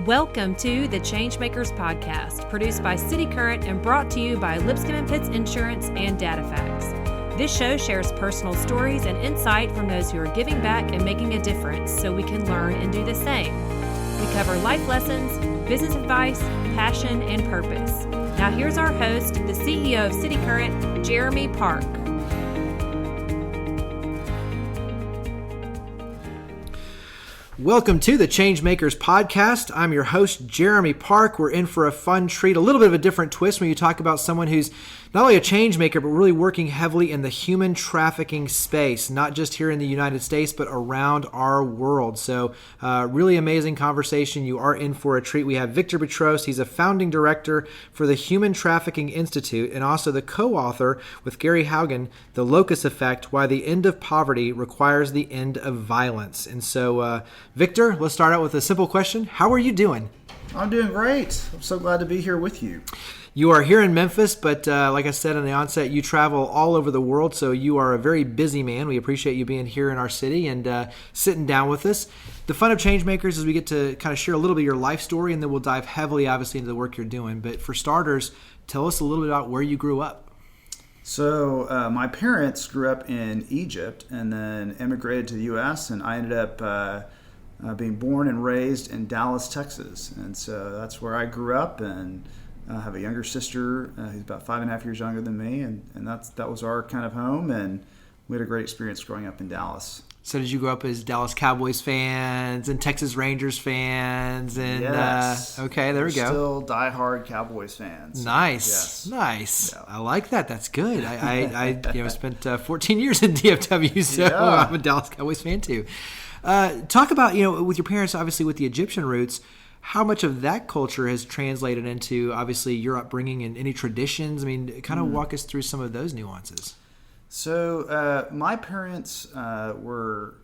Welcome to the ChangeMakers Podcast, produced by cityCURRENT and brought to you by Lipscomb and Pitts Insurance and DataFacts. This show shares personal stories and insight from those who are giving back and making a difference so we can learn and do the same. We cover life lessons, business advice, passion, and purpose. Now here's our host, the CEO of cityCURRENT, Jeremy Park. Welcome to the ChangeMakers Podcast. I'm your host, Jeremy Park. We're in for a fun treat, a little bit of a different twist when you talk about someone who's not only a change maker, but really working heavily in the human trafficking space, not just here in the United States, but around our world. So really amazing conversation. You are in for a treat. We have Victor Petros. He's a founding director for the Human Trafficking Institute and also the co-author with Gary Haugen, The Locus Effect, Why the End of Poverty Requires the End of Violence. And so, Victor, let's start out with a simple question. How are you doing? I'm doing great. I'm so glad to be here with you. You are here in Memphis, but like I said in the onset, you travel all over the world, so you are a very busy man. We appreciate you being here in our city and sitting down with us. The fun of Changemakers is we get to kind of share a little bit of your life story, and then we'll dive heavily, obviously, into the work you're doing. But for starters, tell us a little bit about where you grew up. So my parents grew up in Egypt and then immigrated to the U.S., and I ended up being born and raised in Dallas, Texas. And so that's where I grew up, and I have a younger sister who's about 5.5 years younger than me, and that was our kind of home, and we had a great experience growing up in Dallas. So did you grow up as Dallas Cowboys fans and Texas Rangers fans? And yes. Okay, there we go. Still diehard Cowboys fans. Nice, yes. Nice. Yeah. I like that. That's good. I spent 14 years in DFW, so yeah. I'm a Dallas Cowboys fan too. Talk about, with your parents, obviously with the Egyptian roots, how much of that culture has translated into, obviously, your upbringing and any traditions? I mean, kind of walk us through some of those nuances. So my parents were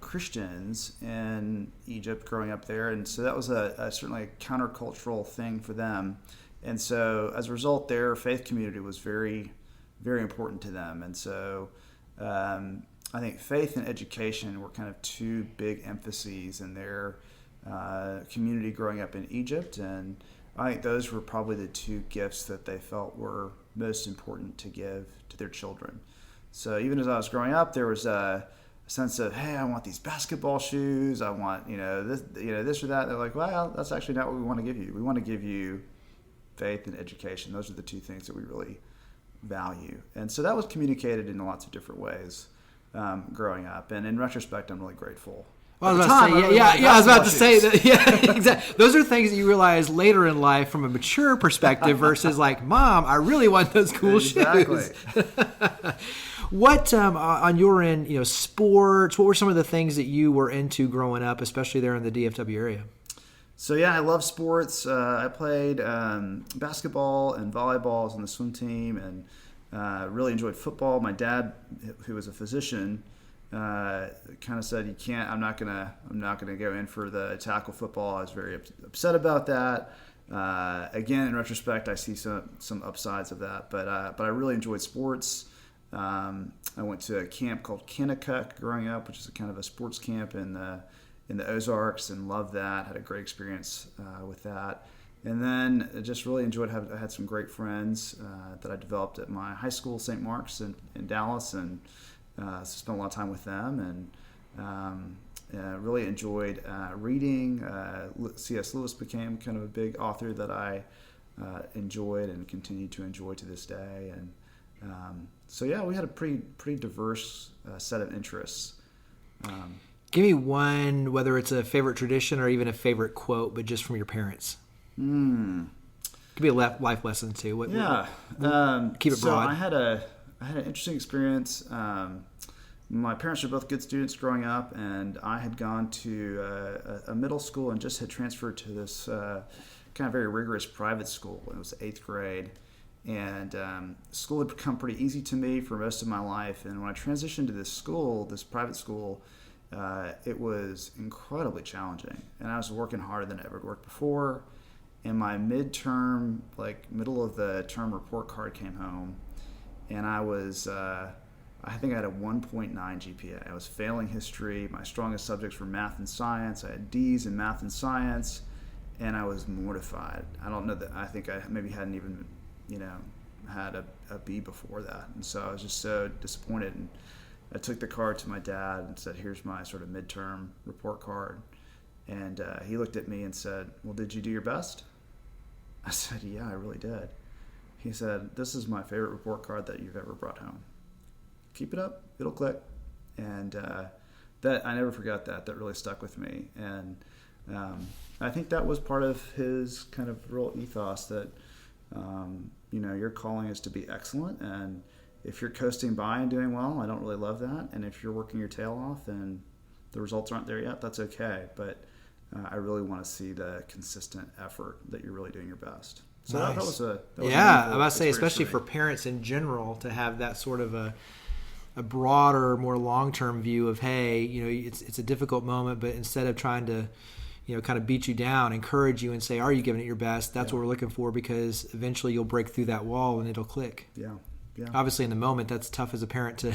Christians in Egypt growing up there, and so that was certainly a countercultural thing for them. And so as a result, their faith community was very, very important to them. And so I think faith and education were kind of two big emphases in their community growing up in Egypt, and I think those were probably the two gifts that they felt were most important to give to their children. So even as I was growing up, there was a sense of, hey, I want these basketball shoes, I want this or that. They're like, well, that's actually not what we want to give you. We want to give you faith and education. Those are the two things that we really value. And so that was communicated in lots of different ways growing up. And in retrospect, I'm really grateful. Well, I was about to say that. Yeah, exactly. Those are things that you realize later in life from a mature perspective versus like, Mom, I really want those cool shoes. What on your end, sports? What were some of the things that you were into growing up, especially there in the DFW area? So yeah, I love sports. I played basketball and volleyball. I was on the swim team, and really enjoyed football. My dad, who was a physician, kind of said, "You can't. I'm not gonna go in for the tackle football." I was very upset about that. Again, in retrospect, I see some upsides of that, but I really enjoyed sports. I went to a camp called Kennecuck growing up, which is a kind of a sports camp in the Ozarks, and loved that. Had a great experience with that. And then I just really enjoyed. I had some great friends that I developed at my high school, St. Mark's in Dallas, and spent a lot of time with them, and really enjoyed reading. C.S. Lewis became kind of a big author that I enjoyed and continue to enjoy to this day. And so yeah, we had a pretty diverse set of interests. Give me one, whether it's a favorite tradition or even a favorite quote, but just from your parents. Could be a life lesson too. Keep it broad. So I had an interesting experience. My parents were both good students growing up, and I had gone to a middle school and just had transferred to this kind of very rigorous private school. It was 8th grade, and school had become pretty easy to me for most of my life. And when I transitioned to this private school, it was incredibly challenging, and I was working harder than I ever worked before. And my midterm, middle of the term report card came home, and I think I had a 1.9 GPA. I was failing history. My strongest subjects were math and science. I had D's in math and science, and I was mortified. I don't know that I think I maybe hadn't even, had a B before that. And so I was just so disappointed. And I took the card to my dad and said, here's my sort of midterm report card. And he looked at me and said, well, did you do your best? I said, yeah, I really did. He said, this is my favorite report card that you've ever brought home. Keep it up, it'll click. And that I never forgot that. That really stuck with me. And I think that was part of his kind of real ethos that, your calling is to be excellent. And if you're coasting by and doing well, I don't really love that. And if you're working your tail off and the results aren't there yet, that's okay. But I really want to see the consistent effort that you're really doing your best. So nice. that was a I must say, especially for parents in general, to have that sort of a broader, more long-term view of, hey, it's a difficult moment, but instead of trying to, kind of beat you down, encourage you and say, are you giving it your best? That's what we're looking for, because eventually you'll break through that wall and it'll click. Yeah. Yeah. Obviously, in the moment, that's tough as a parent to.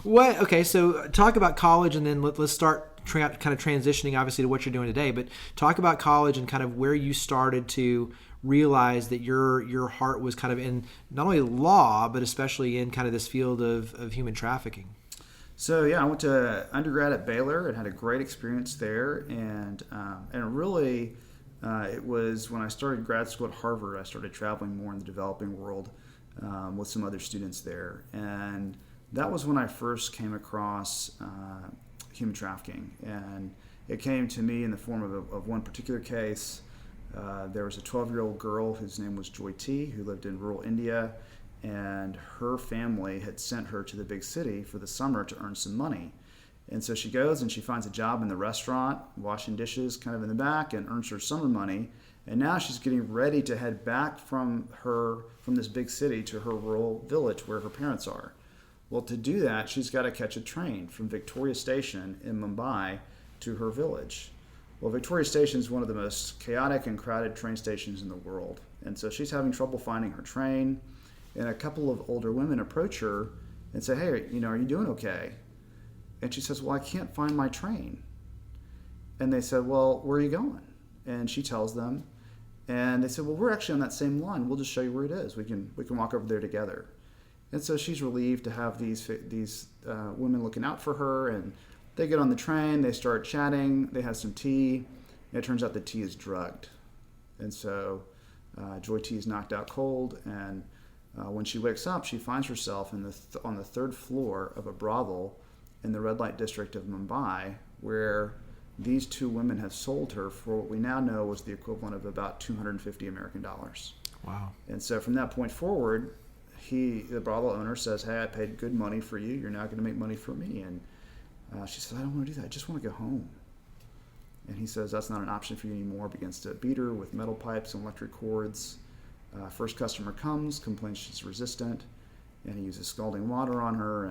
Right. Okay, so talk about college, and then let's start kind of transitioning, obviously, to what you're doing today. But talk about college and kind of where you started to realize that your heart was kind of in not only law, but especially in kind of this field of human trafficking. So I went to undergrad at Baylor and had a great experience there, and really. It was when I started grad school at Harvard, I started traveling more in the developing world with some other students there. And that was when I first came across human trafficking. And it came to me in the form of one particular case. There was a 12-year-old girl whose name was Joy T, who lived in rural India. And her family had sent her to the big city for the summer to earn some money. And so she goes and she finds a job in the restaurant, washing dishes kind of in the back, and earns her summer money. And now she's getting ready to head back from this big city to her rural village where her parents are. Well, to do that, she's got to catch a train from Victoria Station in Mumbai to her village. Well, Victoria Station is one of the most chaotic and crowded train stations in the world. And so she's having trouble finding her train. And a couple of older women approach her and say, hey, are you doing okay? And she says, well, I can't find my train. And they said, well, where are you going? And she tells them. And they said, well, we're actually on that same line. We'll just show you where it is. We can walk over there together. And so she's relieved to have these women looking out for her. And they get on the train. They start chatting. They have some tea. And it turns out the tea is drugged. And so Joy T is knocked out cold. And when she wakes up, she finds herself on the third floor of a brothel in the red light district of Mumbai, where these two women have sold her for what we now know was the equivalent of about $250 American. Wow. And so from that point forward, the brothel owner says, hey, I paid good money for you. You're now going to make money for me. And she says, I don't want to do that. I just want to go home. And he says, that's not an option for you anymore. Begins to beat her with metal pipes and electric cords. First customer comes, complains she's resistant, and he uses scalding water on her.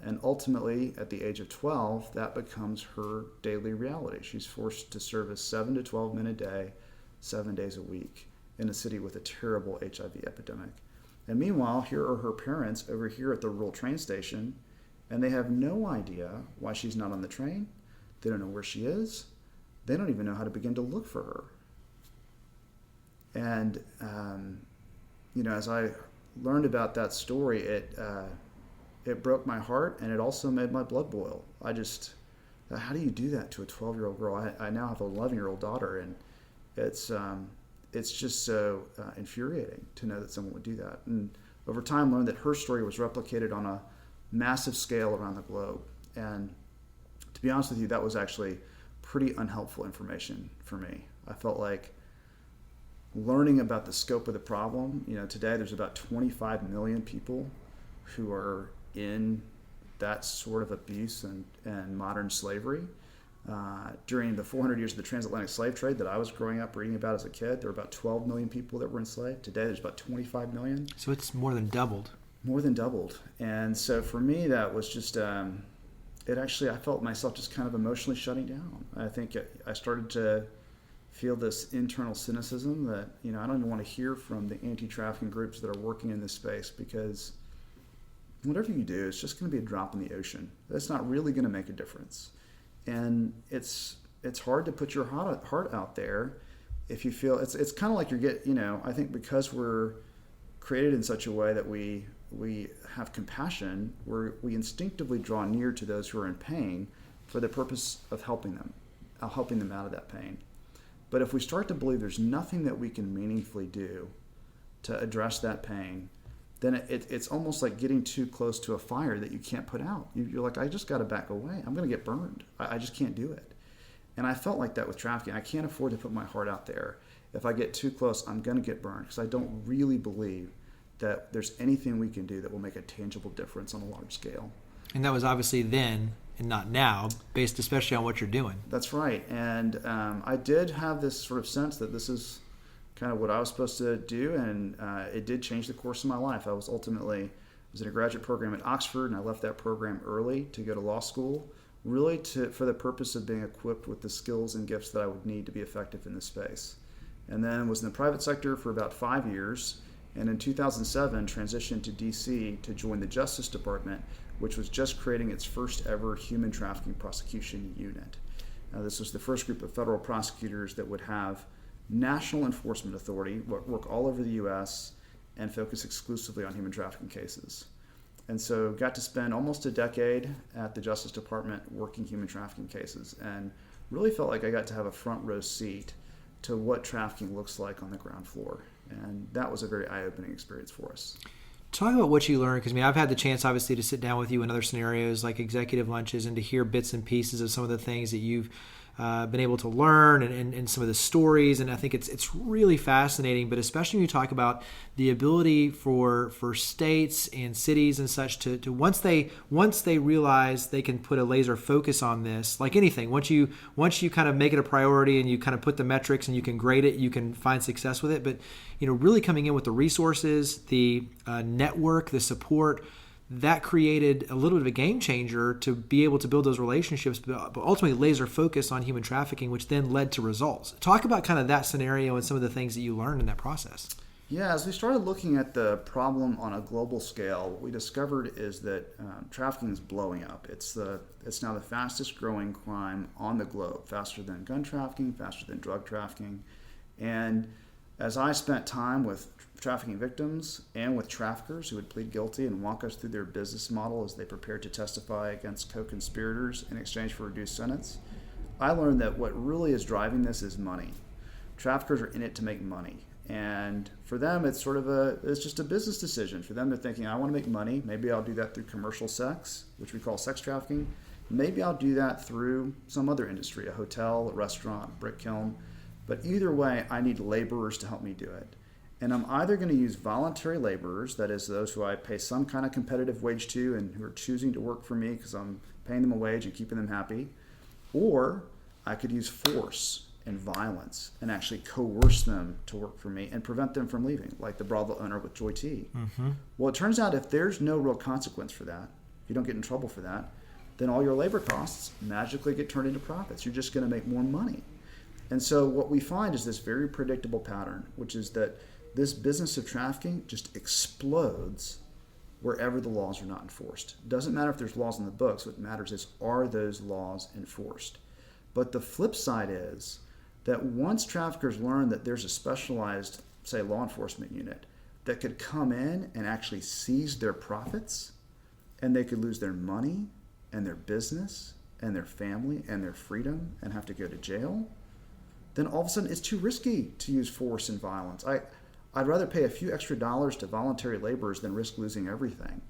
And ultimately, at the age of 12, that becomes her daily reality. She's forced to service 7 to 12 men a day, 7 days a week, in a city with a terrible HIV epidemic. And meanwhile, here are her parents over here at the rural train station, and they have no idea why she's not on the train. They don't know where she is. They don't even know how to begin to look for her. And, as I learned about that story, it broke my heart, and it also made my blood boil. How do you do that to a 12-year-old girl? I now have a 11-year-old daughter, and it's just so infuriating to know that someone would do that. And over time, learned that her story was replicated on a massive scale around the globe. And to be honest with you, that was actually pretty unhelpful information for me. I felt like learning about the scope of the problem, today there's about 25 million people who are in that sort of abuse and modern slavery. During the 400 years of the transatlantic slave trade that I was growing up reading about as a kid, there were about 12 million people that were enslaved. Today there's about 25 million. So it's more than doubled. More than doubled. And so for me, that was just, I felt myself just kind of emotionally shutting down. I think I started to feel this internal cynicism that, I don't even want to hear from the anti-trafficking groups that are working in this space, because whatever you do, it's just going to be a drop in the ocean. That's not really going to make a difference. And it's it's hard to put your heart out there if you feel it's kind of like I think because we're created in such a way that we have compassion, we instinctively draw near to those who are in pain for the purpose of helping them out of that pain. But if we start to believe there's nothing that we can meaningfully do to address that pain, then it's almost like getting too close to a fire that you can't put out. You're like, I just got to back away. I'm going to get burned. I just can't do it. And I felt like that with trafficking. I can't afford to put my heart out there. If I get too close, I'm going to get burned because I don't really believe that there's anything we can do that will make a tangible difference on a large scale. And that was obviously then and not now, based especially on what you're doing. That's right. And I did have this sort of sense that this is kind of what I was supposed to do, and it did change the course of my life. I was in a graduate program at Oxford, and I left that program early to go to law school, really for the purpose of being equipped with the skills and gifts that I would need to be effective in this space. And then was in the private sector for about 5 years, and in 2007 transitioned to DC to join the Justice Department, which was just creating its first ever human trafficking prosecution unit. This was the first group of federal prosecutors that would have national enforcement authority, work all over the U.S., and focus exclusively on human trafficking cases. And so got to spend almost a decade at the Justice Department working human trafficking cases, and really felt like I got to have a front row seat to what trafficking looks like on the ground floor. And that was a very eye-opening experience for us. Talk about what you learned, because I've had the chance obviously to sit down with you in other scenarios like executive lunches and to hear bits and pieces of some of the things that you've been able to learn and some of the stories, and I think it's really fascinating. But especially when you talk about the ability for states and cities and such to once they realize they can put a laser focus on this, like anything, once you kind of make it a priority and you kind of put the metrics and you can grade it, you can find success with it. But really coming in with the resources, the network, the support, that created a little bit of a game changer to be able to build those relationships, but ultimately laser focus on human trafficking, which then led to results. Talk about kind of that scenario and some of the things that you learned in that process. Yeah, as we started looking at the problem on a global scale, what we discovered is that trafficking is blowing up. It's now the fastest growing crime on the globe, faster than gun trafficking, faster than drug trafficking. And as I spent time with trafficking victims and with traffickers who would plead guilty and walk us through their business model as they prepared to testify against co-conspirators in exchange for a reduced sentence, I learned that what really is driving this is money. Traffickers are in it to make money. And for them, it's just a business decision. For them, they're thinking, I want to make money. Maybe I'll do that through commercial sex, which we call sex trafficking. Maybe I'll do that through some other industry, a hotel, a restaurant, a brick kiln. But either way, I need laborers to help me do it. And I'm either going to use voluntary laborers, that is those who I pay some kind of competitive wage to and who are choosing to work for me because I'm paying them a wage and keeping them happy, or I could use force and violence and actually coerce them to work for me and prevent them from leaving, like the brothel owner with Joy T. Mm-hmm. Well, it turns out if there's no real consequence for that, if you don't get in trouble for that, then all your labor costs magically get turned into profits. You're just going to make more money. And so what we find is this very predictable pattern, which is that this business of trafficking just explodes wherever the laws are not enforced. It doesn't matter if there's laws in the books. What matters is, are those laws enforced? But the flip side is that once traffickers learn that there's a specialized, say, law enforcement unit that could come in and actually seize their profits, and they could lose their money and their business and their family and their freedom and have to go to jail, then all of a sudden it's too risky to use force and violence. I'd rather pay a few extra dollars to voluntary laborers than risk losing everything.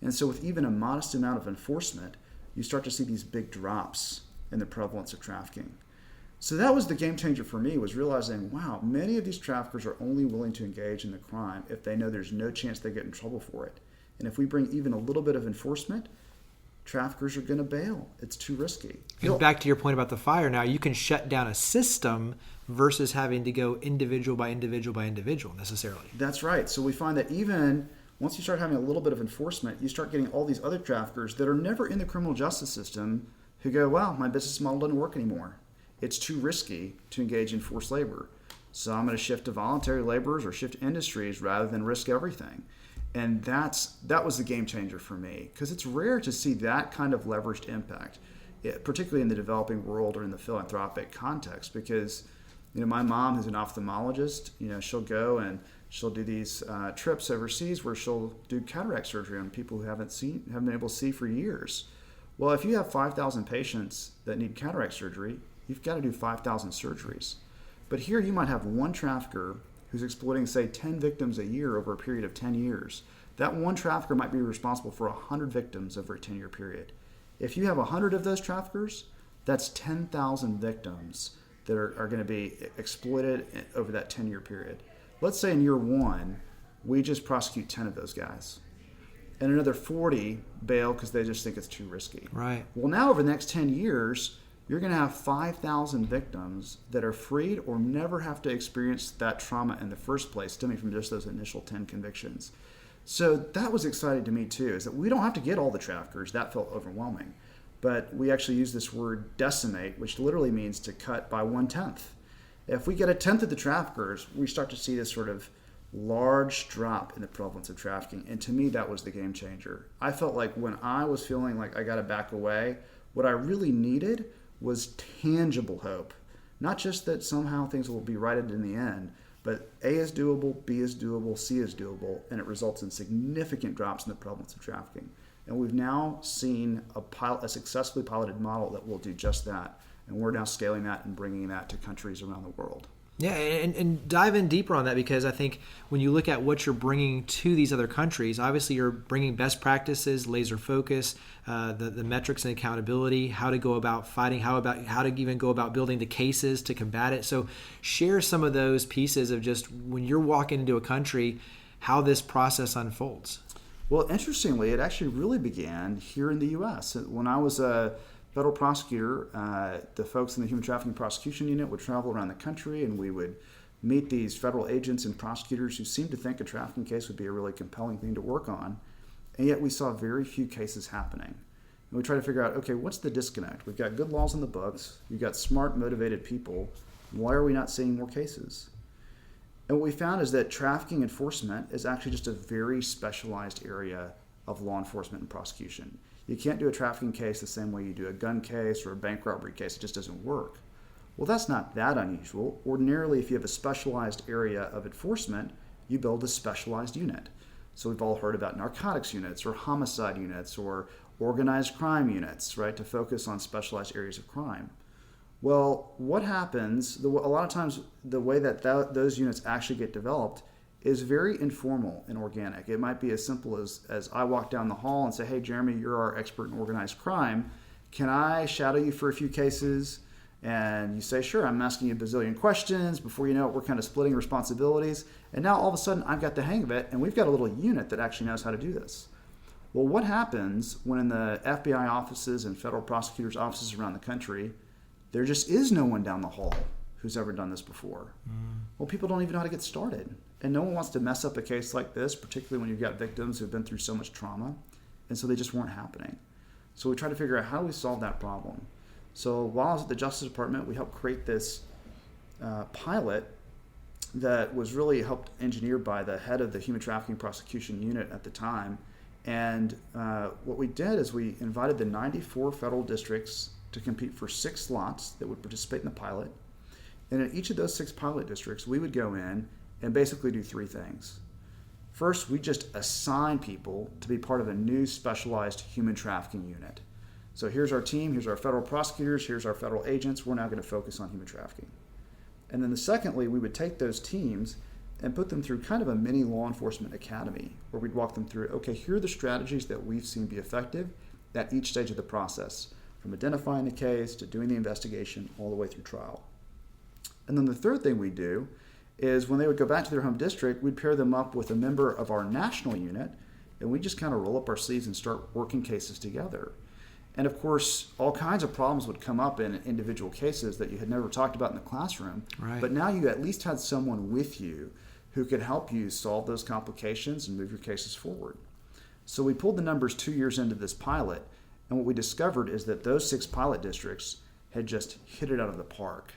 And so with even a modest amount of enforcement, you start to see these big drops in the prevalence of trafficking. So that was the game changer for me, was realizing, wow, many of these traffickers are only willing to engage in the crime if they know there's no chance they get in trouble for it. And if we bring even a little bit of enforcement, traffickers are going to bail. It's too risky. And back to your point about the fire, now you can shut down a system versus having to go individual by individual by individual necessarily. That's right. So we find that even once you start having a little bit of enforcement, you start getting all these other traffickers that are never in the criminal justice system who go, wow, my business model doesn't work anymore. It's too risky to engage in forced labor. So I'm going to shift to voluntary laborers or shift to industries rather than risk everything. And that was the game changer for me, because it's rare to see that kind of leveraged impact. particularly in the developing world or in the philanthropic context, because my mom, who's an ophthalmologist, she'll go and she'll do these trips overseas where she'll do cataract surgery on people who haven't been able to see for years. Well, if you have 5,000 patients that need cataract surgery, you've got to do 5,000 surgeries. But here you might have one trafficker who's exploiting, say, 10 victims a year over a period of 10 years. That one trafficker might be responsible for 100 victims over a 10-year period. If you have 100 of those traffickers, that's 10,000 victims that are going to be exploited over that 10-year period. Let's say in year one, we just prosecute 10 of those guys. And another 40 bail because they just think it's too risky. Right. Well, now over the next 10 years, you're going to have 5,000 victims that are freed or never have to experience that trauma in the first place, stemming from just those initial 10 convictions. So that was exciting to me too, is that we don't have to get all the traffickers. That felt overwhelming. But we actually use this word decimate, which literally means to cut by 1/10. If we get a tenth of the traffickers, we start to see this sort of large drop in the prevalence of trafficking. And to me, that was the game changer. I felt like when I was feeling like I got to back away, what I really needed was tangible hope. Not just that somehow things will be righted in the end, but A is doable, B is doable, C is doable, and it results in significant drops in the prevalence of trafficking. And we've now seen a successfully piloted model that will do just that. And we're now scaling that and bringing that to countries around the world. Yeah, and dive in deeper on that, because I think when you look at what you're bringing to these other countries, obviously you're bringing best practices, laser focus, the metrics and accountability, how to go about fighting, how to even go about building the cases to combat it. So share some of those pieces of just when you're walking into a country, how this process unfolds. Well, interestingly, it actually really began here in the U.S. When I was a federal prosecutor, the folks in the Human Trafficking Prosecution Unit would travel around the country, and we would meet these federal agents and prosecutors who seemed to think a trafficking case would be a really compelling thing to work on, and yet we saw very few cases happening. And we try to figure out, okay, what's the disconnect? We've got good laws in the books, you've got smart, motivated people. Why are we not seeing more cases? And what we found is that trafficking enforcement is actually just a very specialized area of law enforcement and prosecution. You can't do a trafficking case the same way you do a gun case or a bank robbery case. It just doesn't work. Well, that's not that unusual. Ordinarily, if you have a specialized area of enforcement, you build a specialized unit. So we've all heard about narcotics units or homicide units or organized crime units, right, to focus on specialized areas of crime. Well, what happens, a lot of times the way that those units actually get developed is very informal and organic. It might be as simple as I walk down the hall and say, hey, Jeremy, you're our expert in organized crime. Can I shadow you for a few cases? And you say, sure, I'm asking you a bazillion questions. Before you know it, we're kind of splitting responsibilities. And now all of a sudden, I've got the hang of it, and we've got a little unit that actually knows how to do this. Well, what happens when in the FBI offices and federal prosecutors' offices around the country, there just is no one down the hall who's ever done this before? Well, people don't even know how to get started. And no one wants to mess up a case like this, particularly when you've got victims who've been through so much trauma. And so they just weren't happening. So we try to figure out how do we solve that problem. So while I was at the Justice Department, we helped create this pilot that was really helped engineered by the head of the Human Trafficking Prosecution Unit at the time. And what we did is we invited the 94 federal districts to compete for 6 slots that would participate in the pilot. And in each of those 6 pilot districts, we would go in and basically do 3 things. First, we just assign people to be part of a new specialized human trafficking unit. So here's our team, here's our federal prosecutors, here's our federal agents. We're now going to focus on human trafficking. And then secondly, we would take those teams and put them through kind of a mini law enforcement academy where we'd walk them through, okay, here are the strategies that we've seen be effective at each stage of the process, from identifying the case to doing the investigation all the way through trial. And then the third thing we do is when they would go back to their home district, we'd pair them up with a member of our national unit, and we just kind of roll up our sleeves and start working cases together. And of course, all kinds of problems would come up in individual cases that you had never talked about in the classroom. Right. But now you at least had someone with you who could help you solve those complications and move your cases forward. So we pulled the numbers 2 years into this pilot, and what we discovered is that those 6 pilot districts had just hit it out of the park.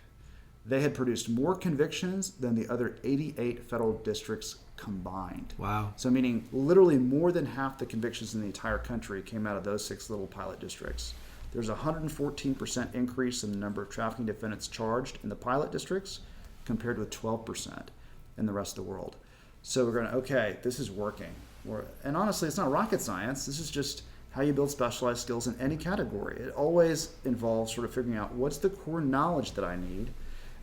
They had produced more convictions than the other 88 federal districts combined. Wow. So meaning literally more than half the convictions in the entire country came out of those 6 little pilot districts. there's a 114% increase in the number of trafficking defendants charged in the pilot districts compared with 12% in the rest of the world. So we're going, okay, this is working. And honestly, it's not rocket science. This is just how you build specialized skills in any category. It always involves sort of figuring out what's the core knowledge that I need,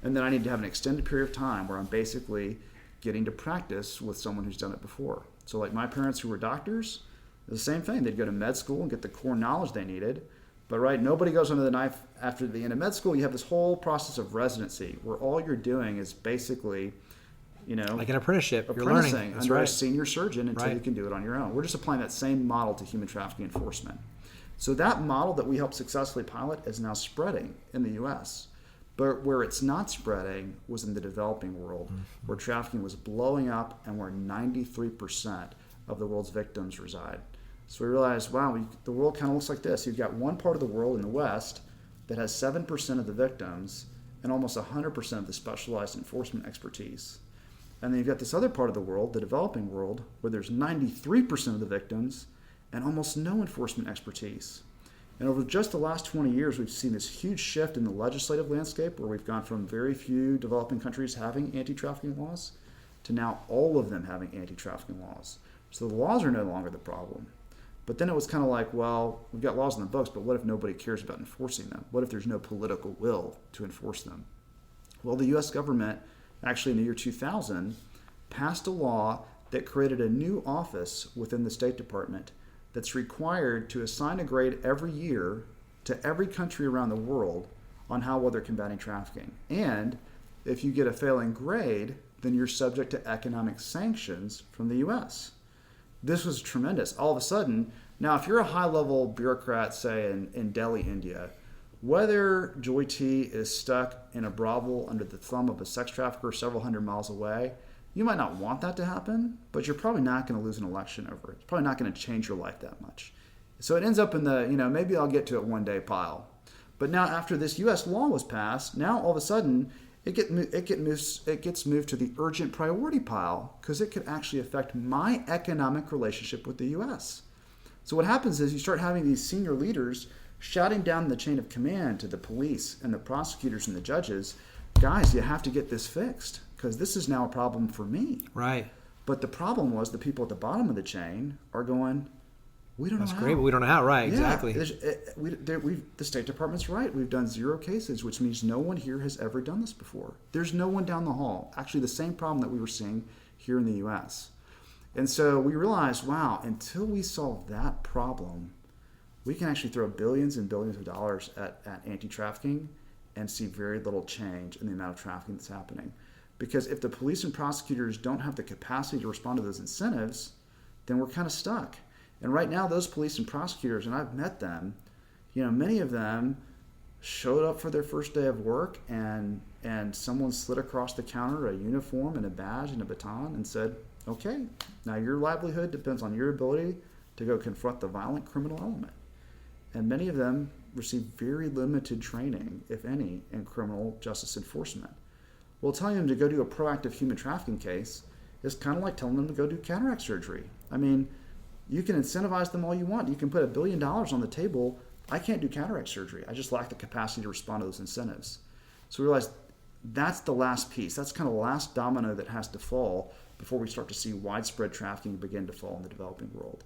and then I need to have an extended period of time where I'm basically getting to practice with someone who's done it before. So like my parents who were doctors, the same thing. They'd go to med school and get the core knowledge they needed. But right, nobody goes under the knife after the end of med school. You have this whole process of residency where all you're doing is basically, like an apprenticeship. You're apprenticing learning. That's under right. a senior surgeon until Right. you can do it on your own. We're just applying that same model to human trafficking enforcement. So that model that we helped successfully pilot is now spreading in the U.S. But where it's not spreading was in the developing world, where trafficking was blowing up and where 93% of the world's victims reside. So we realized, wow, the world kind of looks like this. You've got one part of the world in the West that has 7% of the victims and almost 100% of the specialized enforcement expertise. And then you've got this other part of the world, the developing world, where there's 93% of the victims and almost no enforcement expertise. And over just the last 20 years, we've seen this huge shift in the legislative landscape where we've gone from very few developing countries having anti-trafficking laws to now all of them having anti-trafficking laws. So the laws are no longer the problem. But then it was kind of like, well, we've got laws in the books, but what if nobody cares about enforcing them? What if there's no political will to enforce them? Well, the U.S. government, actually in the year 2000, passed a law that created a new office within the State Department that's required to assign a grade every year to every country around the world on how well they're combating trafficking. And if you get a failing grade, then you're subject to economic sanctions from the U.S. This was tremendous. All of a sudden, now if you're a high-level bureaucrat, say in Delhi, India, whether Joy T is stuck in a brothel under the thumb of a sex trafficker several hundred miles away, you might not want that to happen, but you're probably not going to lose an election over it. It's probably not going to change your life that much. So it ends up in the, maybe I'll get to it one day pile. But now after this U.S. law was passed, now all of a sudden it gets moved to the urgent priority pile because it could actually affect my economic relationship with the U.S. So what happens is you start having these senior leaders shouting down the chain of command to the police and the prosecutors and the judges, guys, you have to get this fixed because this is now a problem for me. Right. But the problem was the people at the bottom of the chain are going, we don't know how. That's great, but we don't know how. Right, Yeah, exactly. The State Department's right. We've done 0 cases, which means no one here has ever done this before. There's no one down the hall. Actually, the same problem that we were seeing here in the U.S. And so we realized, wow, until we solve that problem, we can actually throw billions and billions of dollars at anti-trafficking and see very little change in the amount of trafficking that's happening. Because if the police and prosecutors don't have the capacity to respond to those incentives, then we're kind of stuck. And right now, those police and prosecutors, and I've met them, many of them showed up for their first day of work and someone slid across the counter a uniform and a badge and a baton and said, okay, now your livelihood depends on your ability to go confront the violent criminal element. And many of them receive very limited training, if any, in criminal justice enforcement. Well, telling them to go do a proactive human trafficking case is kind of like telling them to go do cataract surgery. I mean, you can incentivize them all you want. You can put $1 billion on the table. I can't do cataract surgery. I just lack the capacity to respond to those incentives. So we realized that's the last piece. That's kind of the last domino that has to fall before we start to see widespread trafficking begin to fall in the developing world.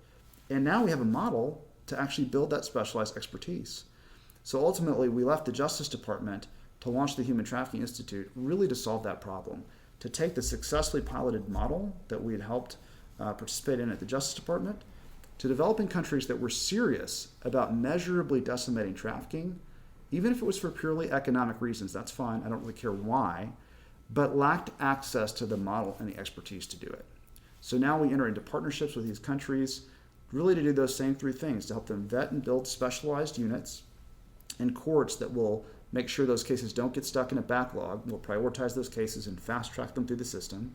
And now we have a model to actually build that specialized expertise. So ultimately, we left the Justice Department to launch the Human Trafficking Institute really to solve that problem, to take the successfully piloted model that we had helped participate in at the Justice Department, to developing countries that were serious about measurably decimating trafficking, even if it was for purely economic reasons, that's fine, I don't really care why, but lacked access to the model and the expertise to do it. So now we enter into partnerships with these countries really to do those same 3 things, to help them vet and build specialized units and courts that will make sure those cases don't get stuck in a backlog. We'll prioritize those cases and fast track them through the system.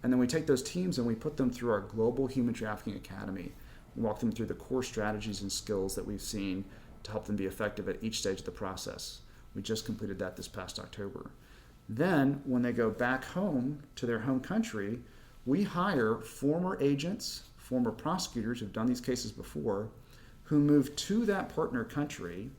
And then we take those teams and we put them through our Global Human Trafficking Academy. We walk them through the core strategies and skills that we've seen to help them be effective at each stage of the process. We just completed that this past October. Then, when they go back home to their home country, we hire former agents, former prosecutors who've done these cases before, who move to that partner country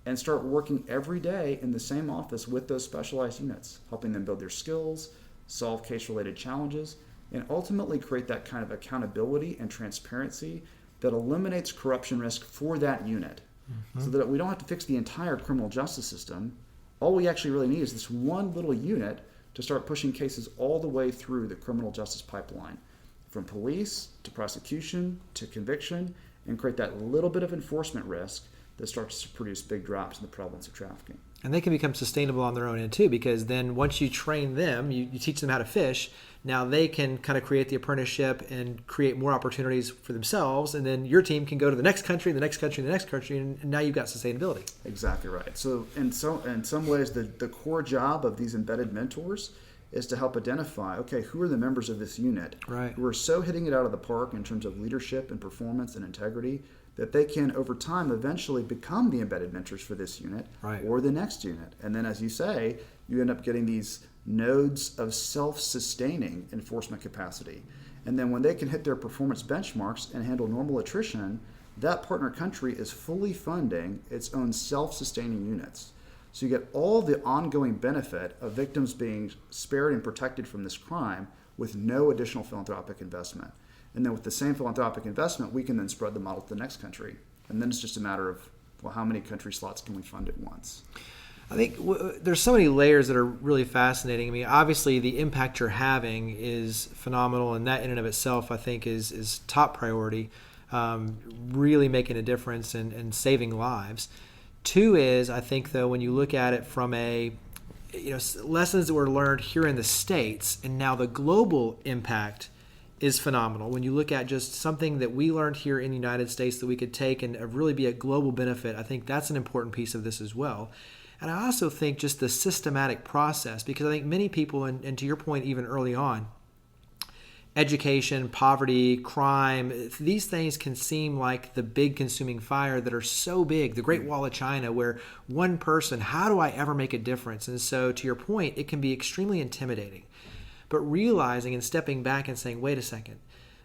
and start working every day in the same office with those specialized units, helping them build their skills, solve case-related challenges, and ultimately create that kind of accountability and transparency that eliminates corruption risk for that unit. So that we don't have to fix the entire criminal justice system. All we actually really need is this one little unit to start pushing cases all the way through the criminal justice pipeline, from police to prosecution to conviction, and create that little bit of enforcement risk that starts to produce big drops in the prevalence of trafficking. And they can become sustainable on their own end too, because then once you train them, you teach them how to fish, now they can kind of create the apprenticeship and create more opportunities for themselves, and then your team can go to the next country, the next country, the next country, and now you've got sustainability. Exactly right. So in some ways, the core job of these embedded mentors is to help identify, okay, who are the members of this unit who are so hitting it out of the park in terms of leadership and performance and integrity that they can, over time, eventually become the embedded mentors for this unit or the next unit. And then, as you say, you end up getting these nodes of self-sustaining enforcement capacity. And then when they can hit their performance benchmarks and handle normal attrition, that partner country is fully funding its own self-sustaining units. So you get all the ongoing benefit of victims being spared and protected from this crime with no additional philanthropic investment. And then with the same philanthropic investment, we can then spread the model to the next country. And then it's just a matter of, well, how many country slots can we fund at once? I think there's so many layers that are really fascinating. I mean, obviously the impact you're having is phenomenal, and that in and of itself, I think, is top priority, really making a difference and saving lives. Two is, I think, though, when you look at it from lessons that were learned here in the States, and now the global impact is phenomenal. When you look at just something that we learned here in the United States that we could take and really be a global benefit, I think that's an important piece of this as well. And I also think just the systematic process, because I think many people, and to your point even early on, education, poverty, crime, these things can seem like the big consuming fire that are so big, the Great Wall of China, where one person, how do I ever make a difference? And so to your point, it can be extremely intimidating. But realizing and stepping back and saying, wait a second,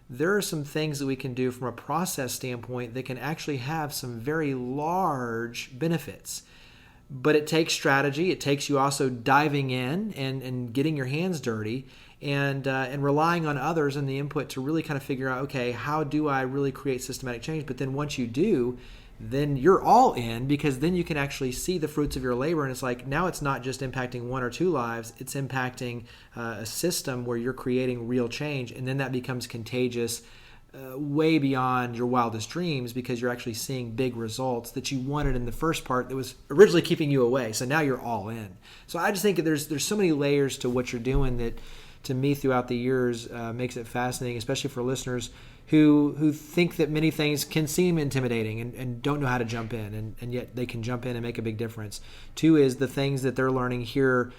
there are some things that we can do from a process standpoint that can actually have some very large benefits. But it takes strategy. It takes you also diving in and getting your hands dirty and relying on others and the input to really kind of figure out, okay, how do I really create systematic change? But then once you do, then you're all in, because then you can actually see the fruits of your labor. And it's like, now it's not just impacting one or two lives, it's impacting a system where you're creating real change. And then that becomes contagious way beyond your wildest dreams, because you're actually seeing big results that you wanted in the first part that was originally keeping you away. So now you're all in. So I just think that there's so many layers to what you're doing that, to me, throughout the years makes it fascinating, especially for listeners who think that many things can seem intimidating and don't know how to jump in, and yet they can jump in and make a big difference. Two is the things that they're learning here,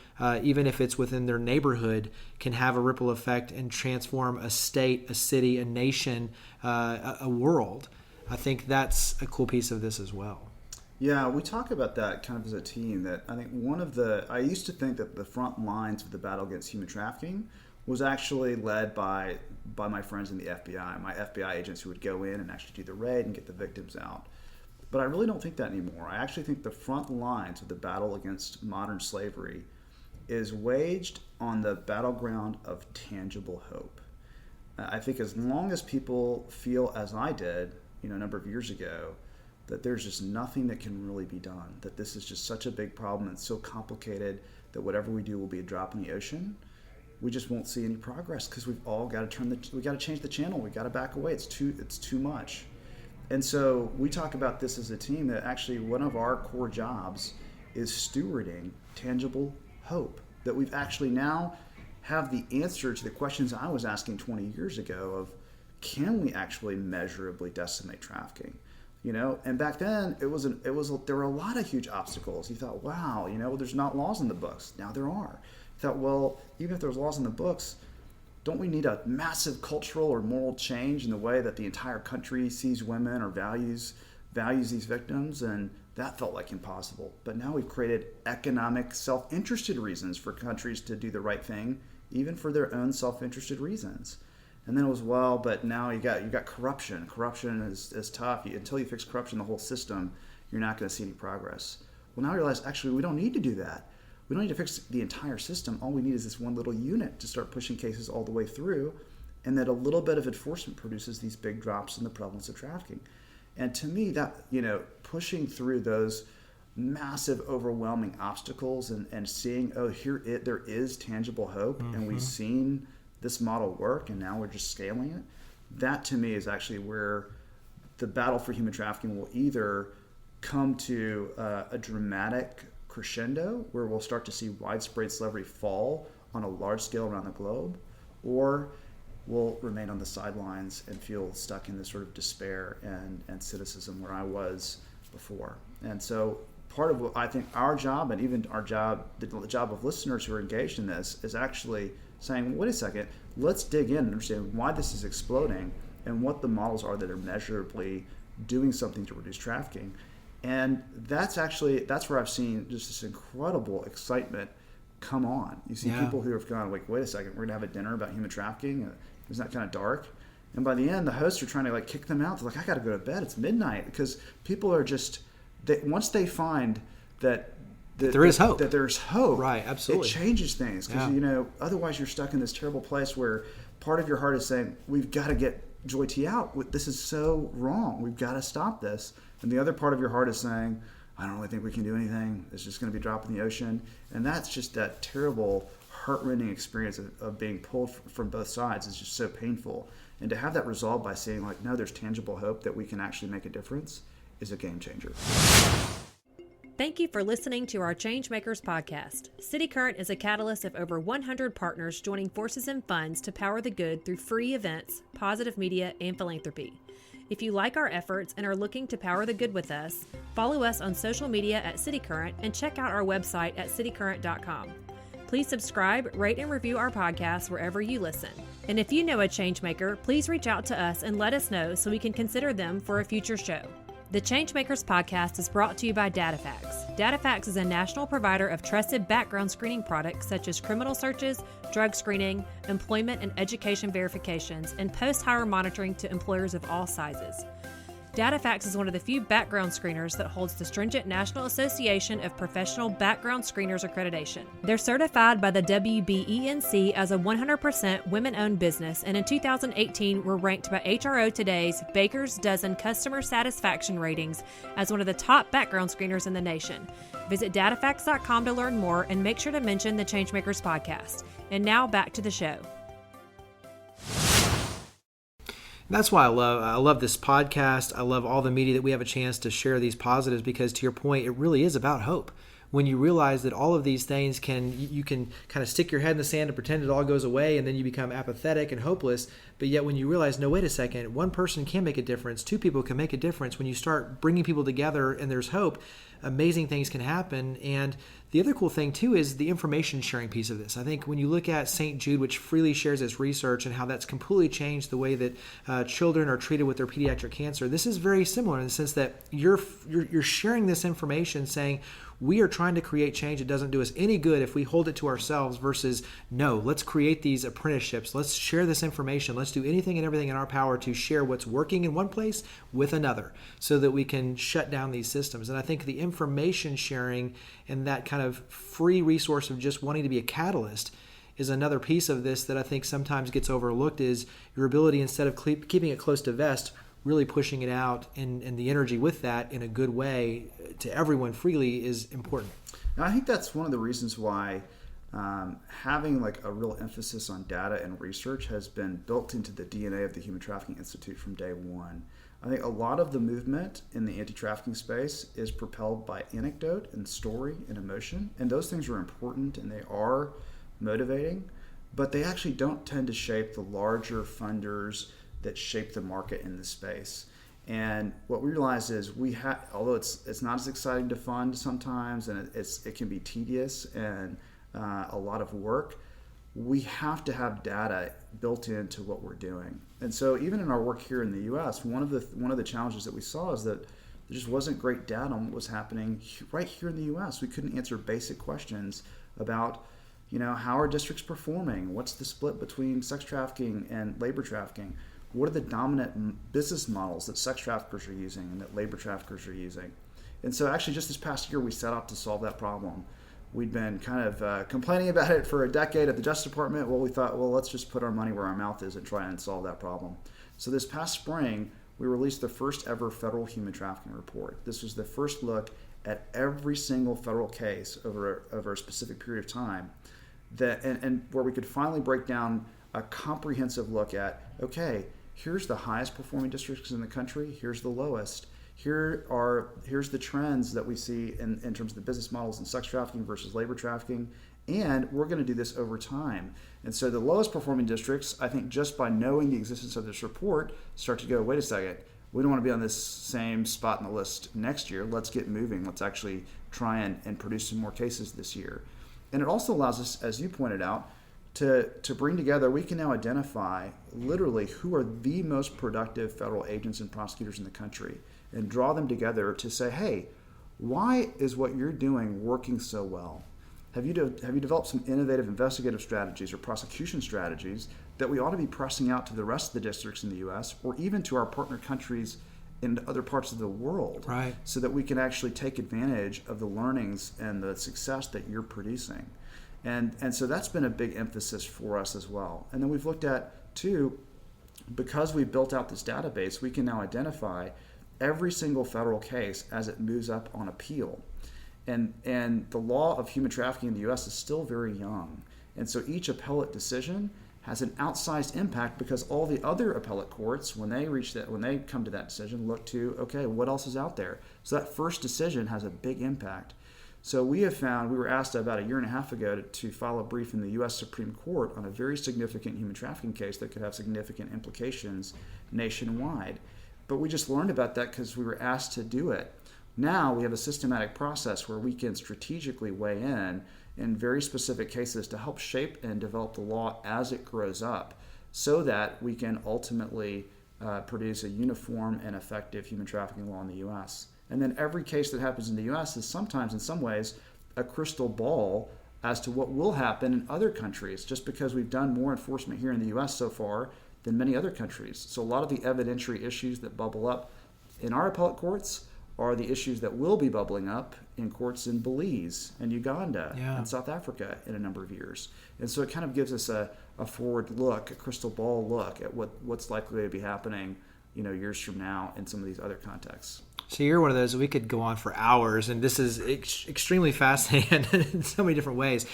even if it's within their neighborhood, can have a ripple effect and transform a state, a city, a nation, a world. I think that's a cool piece of this as well. Yeah, we talk about that kind of as a team. That I think I used to think that the front lines of the battle against human trafficking was actually led by my friends in the FBI, my FBI agents who would go in and actually do the raid and get the victims out. But I really don't think that anymore. I actually think the front lines of the battle against modern slavery is waged on the battleground of tangible hope. I think as long as people feel, as I did, a number of years ago, that there's just nothing that can really be done, that this is just such a big problem, it's so complicated that whatever we do will be a drop in the ocean, we just won't see any progress, because we've all got to we got to change the channel. We got to back away. It's too much. And so we talk about this as a team, that actually one of our core jobs is stewarding tangible hope, that we've actually now have the answer to the questions I was asking 20 years ago of, can we actually measurably decimate trafficking? And back then there were a lot of huge obstacles. You thought, wow, there's not laws in the books. Now there are. You thought, well, even if there's laws in the books, don't we need a massive cultural or moral change in the way that the entire country sees women or values these victims? And that felt like impossible. But now we've created economic, self-interested reasons for countries to do the right thing, even for their own self-interested reasons. And then it was, well, but now you got corruption. Corruption is tough. Until you fix corruption, the whole system, you're not going to see any progress. Well, now I realize actually we don't need to do that. We don't need to fix the entire system. All we need is this one little unit to start pushing cases all the way through, and that a little bit of enforcement produces these big drops in the prevalence of trafficking. And to me, that, pushing through those massive, overwhelming obstacles and seeing, there is tangible hope, and we've seen this model work, and now we're just scaling it. That to me is actually where the battle for human trafficking will either come to a dramatic crescendo, where we'll start to see widespread slavery fall on a large scale around the globe, or we'll remain on the sidelines and feel stuck in this sort of despair and cynicism where I was before. And so part of what I think our job, and even our job, the job of listeners who are engaged in this, is actually saying, wait a second, let's dig in and understand why this is exploding and what the models are that are measurably doing something to reduce trafficking. And that's where I've seen just this incredible excitement come on. You see people who have gone, wait a second, we're going to have a dinner about human trafficking. Isn't that kind of dark? And by the end, the hosts are trying to kick them out. They're like, I got to go to bed. It's midnight. Because people are just, once they find that there is hope. That there's hope. Right, absolutely. It changes things. Because, otherwise you're stuck in this terrible place where part of your heart is saying, we've got to get Joy T out. This is so wrong. We've got to stop this. And the other part of your heart is saying, I don't really think we can do anything. It's just going to be a drop in the ocean. And that's just that terrible, heart-rending experience of being pulled from both sides is just so painful. And to have that resolved by saying, no, there's tangible hope that we can actually make a difference is a game changer. Thank you for listening to our ChangeMakers podcast. CityCURRENT is a catalyst of over 100 partners joining forces and funds to power the good through free events, positive media, and philanthropy. If you like our efforts and are looking to power the good with us, follow us on social media at cityCURRENT and check out our website at citycurrent.com. Please subscribe, rate, and review our podcast wherever you listen. And if you know a changemaker, please reach out to us and let us know so we can consider them for a future show. The ChangeMakers podcast is brought to you by DataFacts. DataFacts is a national provider of trusted background screening products such as criminal searches, drug screening, employment and education verifications, and post-hire monitoring to employers of all sizes. DataFacts is one of the few background screeners that holds the stringent National Association of Professional Background Screeners accreditation. They're certified by the WBENC as a 100% women-owned business, and in 2018 were ranked by HRO Today's Baker's Dozen Customer Satisfaction Ratings as one of the top background screeners in the nation. Visit datafacts.com to learn more and make sure to mention the ChangeMakers podcast. And now back to the show. That's why I love this podcast. I love all the media that we have a chance to share these positives, because to your point, it really is about hope. When you realize that all of these things you can kind of stick your head in the sand and pretend it all goes away, and then you become apathetic and hopeless. But yet when you realize, no, wait a second, one person can make a difference, two people can make a difference. When you start bringing people together and there's hope, amazing things can happen. And the other cool thing too is the information sharing piece of this. I think when you look at St. Jude, which freely shares its research and how that's completely changed the way that children are treated with their pediatric cancer, this is very similar in the sense that you're sharing this information saying, we are trying to create change. It doesn't do us any good if we hold it to ourselves versus, no, let's create these apprenticeships. Let's share this information. Let's do anything and everything in our power to share what's working in one place with another so that we can shut down these systems. And I think the information sharing and that kind of free resource of just wanting to be a catalyst is another piece of this that I think sometimes gets overlooked, is your ability, instead of keeping it close to vest, really pushing it out, and the energy with that in a good way to everyone freely is important. Now, I think that's one of the reasons why having a real emphasis on data and research has been built into the DNA of the Human Trafficking Institute from day one. I think a lot of the movement in the anti-trafficking space is propelled by anecdote and story and emotion, and those things are important and they are motivating, but they actually don't tend to shape the larger funders that shape the market in this space. And what we realize is although it's not as exciting to fund sometimes, and it can be tedious and a lot of work, we have to have data built into what we're doing. And so even in our work here in the U.S., one of the challenges that we saw is that there just wasn't great data on what was happening right here in the U.S. We couldn't answer basic questions about, how are districts performing? What's the split between sex trafficking and labor trafficking? What are the dominant business models that sex traffickers are using and that labor traffickers are using? And so actually just this past year, we set out to solve that problem. We'd been kind of complaining about it for a decade at the Justice Department. Well, we thought, well, let's just put our money where our mouth is and try and solve that problem. So this past spring, we released the first ever federal human trafficking report. This was the first look at every single federal case over a specific period of time, and where we could finally break down a comprehensive look at, okay, here's the highest performing districts in the country, here's the lowest. Here's the trends that we see in terms of the business models in sex trafficking versus labor trafficking, and we're going to do this over time. And so the lowest performing districts, I think just by knowing the existence of this report, start to go, wait a second, we don't want to be on this same spot in the list next year. Let's get moving. Let's actually try and produce some more cases this year. And it also allows us, as you pointed out, to bring together, we can now identify literally who are the most productive federal agents and prosecutors in the country and draw them together to say, hey, why is what you're doing working so well? Have you developed some innovative investigative strategies or prosecution strategies that we ought to be pressing out to the rest of the districts in the U.S. or even to our partner countries in other parts of the world, right, so that we can actually take advantage of the learnings and the success that you're producing? And so that's been a big emphasis for us as well. And then we've looked at, too, because we've built out this database, we can now identify every single federal case as it moves up on appeal. And the law of human trafficking in the U.S. is still very young. And so each appellate decision has an outsized impact because all the other appellate courts, when they come to that decision, look to, okay, what else is out there? So that first decision has a big impact. So we have found, we were asked about a year and a half ago to file a brief in the U.S. Supreme Court on a very significant human trafficking case that could have significant implications nationwide. But we just learned about that because we were asked to do it. Now we have a systematic process where we can strategically weigh in very specific cases to help shape and develop the law as it grows up so that we can ultimately produce a uniform and effective human trafficking law in the U.S. And then every case that happens in the U.S. is sometimes, in some ways, a crystal ball as to what will happen in other countries, just because we've done more enforcement here in the U.S. so far than many other countries. So a lot of the evidentiary issues that bubble up in our appellate courts are the issues that will be bubbling up in courts in Belize and Uganda and South Africa in a number of years. And so it kind of gives us a forward look, a crystal ball look at what's likely to be happening, years from now in some of these other contexts. So you're one of those, we could go on for hours, and this is extremely fascinating in so many different ways.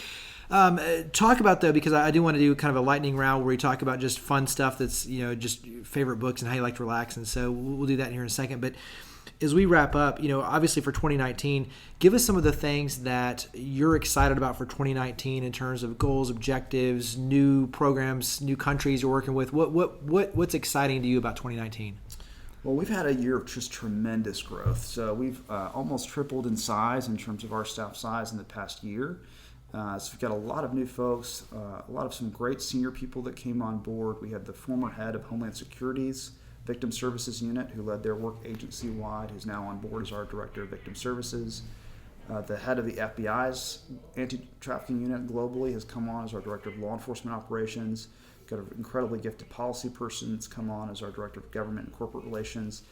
Talk about, though, because I do want to do kind of a lightning round where we talk about just fun stuff that's, just favorite books and how you like to relax. And so we'll do that here in a second. But as we wrap up, obviously for 2019, give us some of the things that you're excited about for 2019 in terms of goals, objectives, new programs, new countries you're working with. What's exciting to you about 2019? Well, we've had a year of just tremendous growth. So we've almost tripled in size in terms of our staff size in the past year. So we've got a lot of new folks, a lot of some great senior people that came on board. We have the former head of Homeland Security's Victim Services Unit, who led their work agency-wide, who's now on board as our Director of Victim Services. The head of the FBI's Anti-Trafficking Unit globally has come on as our Director of Law Enforcement Operations. Got an incredibly gifted policy person that's come on as our Director of Government and Corporate Relations.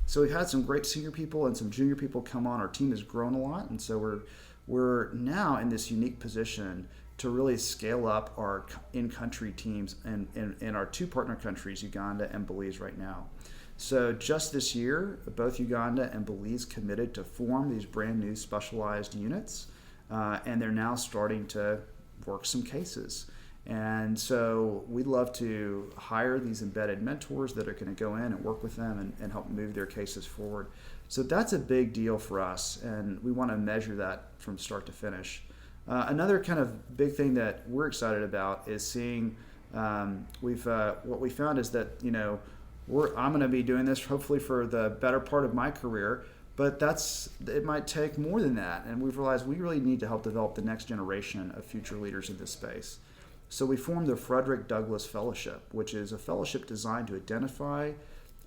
So we've had some great senior people and some junior people come on. Our team has grown a lot, and so we're now in this unique position to really scale up our in-country teams in our two partner countries, Uganda and Belize, right now. So just this year, both Uganda and Belize committed to form these brand new specialized units, and they're now starting to work some cases. And so we'd love to hire these embedded mentors that are going to go in and work with them and help move their cases forward. So that's a big deal for us, and we want to measure that from start to finish. Another kind of big thing that we're excited about is seeing what we found is that I'm going to be doing this hopefully for the better part of my career, but it might take more than that. And we've realized we really need to help develop the next generation of future leaders in this space. So we formed the Frederick Douglass Fellowship, which is a fellowship designed to identify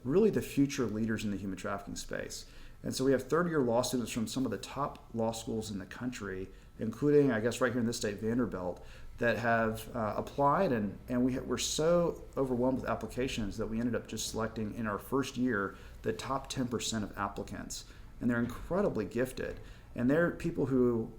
really the future leaders in the human trafficking space. And so we have third-year law students from some of the top law schools in the country, including, I guess, right here in this state, Vanderbilt, that have applied, and we're so overwhelmed with applications that we ended up just selecting in our first year the top 10% of applicants. and they're incredibly gifted. And they're people who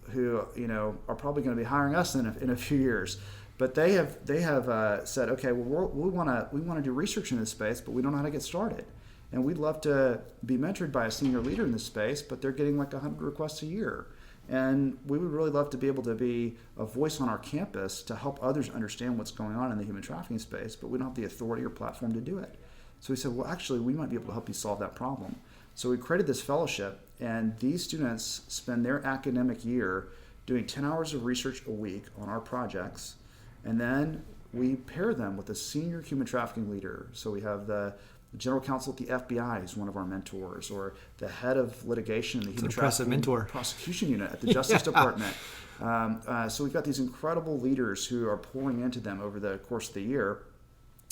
are probably going to be hiring us in a few years. But they have said, okay, well, we want to do research in this space, but we don't know how to get started. And we'd love to be mentored by a senior leader in this space, but they're getting like 100 requests a year. And we would really love to be able to be a voice on our campus to help others understand what's going on in the human trafficking space, but we don't have the authority or platform to do it. So we said, well, actually, we might be able to help you solve that problem. So we created this fellowship, and these students spend their academic year doing 10 hours of research a week on our projects, and then we pair them with a senior human trafficking leader. So we have the general counsel at the FBI is one of our mentors, or the head of litigation in the human trafficking prosecution unit at the Justice Department. So we've got these incredible leaders who are pouring into them over the course of the year.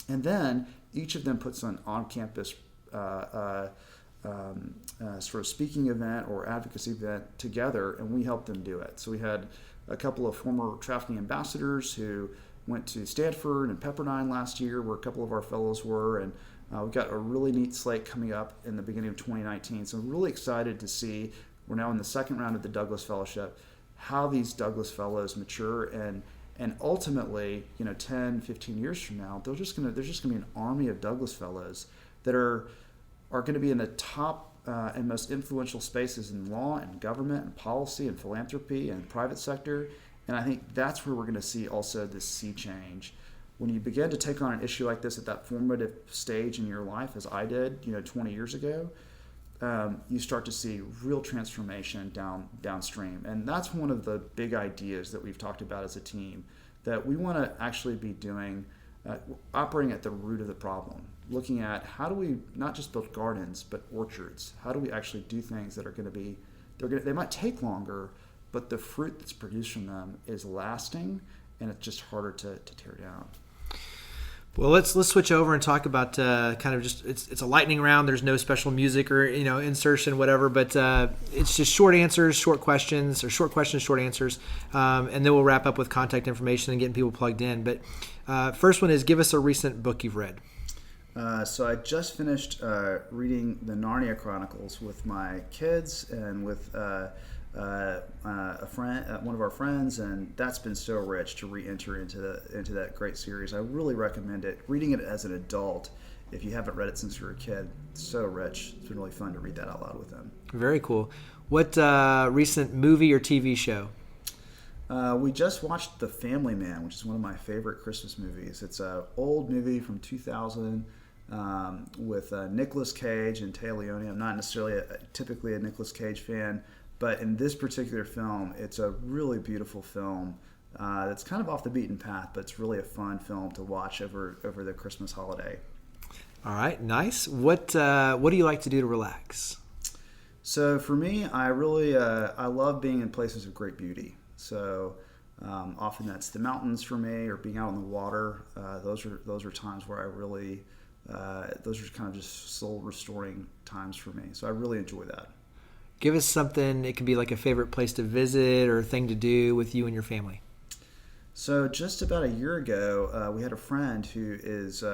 And then each of them puts an on-campus sort of speaking event or advocacy event together, and we help them do it. So we had a couple of former trafficking ambassadors who went to Stanford and Pepperdine last year, where a couple of our fellows were, and we've got a really neat slate coming up in the beginning of 2019. So I'm really excited to see, we're now in the second round of the Douglas Fellowship, how these Douglas Fellows mature, and ultimately, 10, 15 years from now, there's just going to be an army of Douglas Fellows that are going to be in the top and most influential spaces in law and government and policy and philanthropy and private sector. And I think that's where we're going to see also this sea change. When you begin to take on an issue like this at that formative stage in your life, as I did, 20 years ago, you start to see real transformation downstream. And that's one of the big ideas that we've talked about as a team, that we want to actually be doing, operating at the root of the problem, looking at how do we not just build gardens, but orchards. How do we actually do things that are going to be, they might take longer, but the fruit that's produced from them is lasting, and it's just harder to tear down. Well, let's switch over and talk about kind of just it's a lightning round. There's no special music or insertion, whatever, but it's just short answers, short questions, or short questions, short answers, and then we'll wrap up with contact information and getting people plugged in. But first one is, give us a recent book you've read. So I just finished reading the Narnia Chronicles with my kids and with a friend, one of our friends, and that's been so rich to re-enter into that great series. I really recommend it. Reading it as an adult, if you haven't read it since you were a kid, it's so rich. It's been really fun to read that out loud with them. Very cool. What recent movie or TV show? We just watched The Family Man, which is one of my favorite Christmas movies. It's an old movie from 2000 with Nicolas Cage and Téa Leoni. I'm not necessarily typically a Nicolas Cage fan, but in this particular film, it's a really beautiful film that's kind of off the beaten path, but it's really a fun film to watch over the Christmas holiday. All right, nice. What do you like to do to relax? So for me, I really I love being in places of great beauty. So often that's the mountains for me, or being out on the water. Those are times where I really those are kind of just soul restoring times for me. So I really enjoy that. Give us something. It can be like a favorite place to visit or a thing to do with you and your family. So just about a year ago, we had a friend who is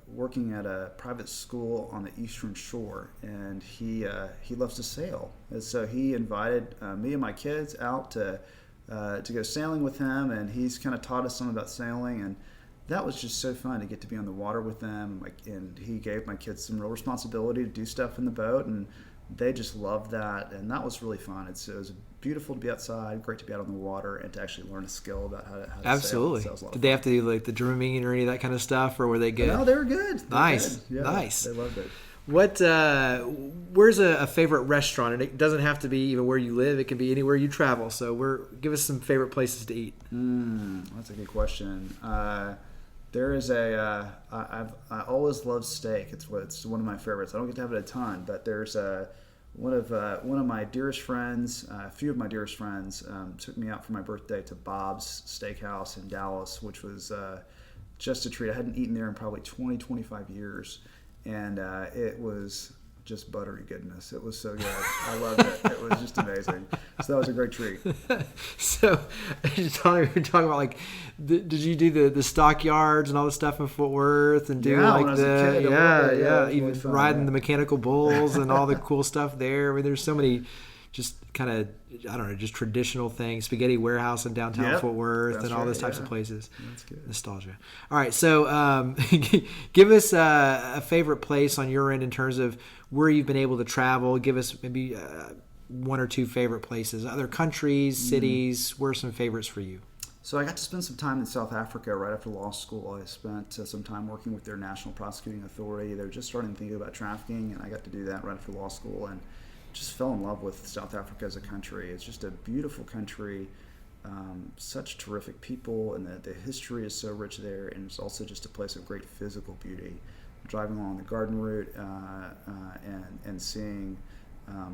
working at a private school on the Eastern Shore, and he loves to sail. And so he invited me and my kids out to go sailing with him, and he's kind of taught us some about sailing, and that was just so fun to get to be on the water with them. And he gave my kids some real responsibility to do stuff in the boat, and they just loved that, and that was really fun. It was beautiful to be outside, great to be out on the water, and to actually learn a skill about how to Absolutely. sail. So did they have to do like the drumming or any of that kind of stuff, or were they good? No, they were good. Nice. Good. Yeah, nice. They loved it. What? Where's a favorite restaurant? And it doesn't have to be even where you live. It can be anywhere you travel. So give us some favorite places to eat. That's a good question. There is I always love steak. It's one of my favorites. I don't get to have it a ton, but there's one of my dearest friends, a few of my dearest friends, took me out for my birthday to Bob's Steakhouse in Dallas, which was just a treat. I hadn't eaten there in probably 20, 25 years, and it was just buttery goodness. It was so good. I loved it. It was just amazing. So that was a great treat. So you're talking about like, did you do the stockyards and all the stuff in Fort Worth and do like when I was a kid, even really fun, riding the mechanical bulls and all the cool stuff there? I mean, there's so many just kind of, I don't know, just traditional things, Spaghetti Warehouse in downtown Fort Worth and all those types of places. That's good. Nostalgia. All right, so give us a favorite place on your end in terms of where you've been able to travel. Give us maybe one or two favorite places, other countries, cities. Where are some favorites for you? So I got to spend some time in South Africa right after law school. I spent some time working with their National Prosecuting Authority. They were just starting to think about trafficking, and I got to do that right after law school and just fell in love with South Africa as a country. It's just a beautiful country, such terrific people, and the history is so rich there, and it's also just a place of great physical beauty. Driving along the garden route and seeing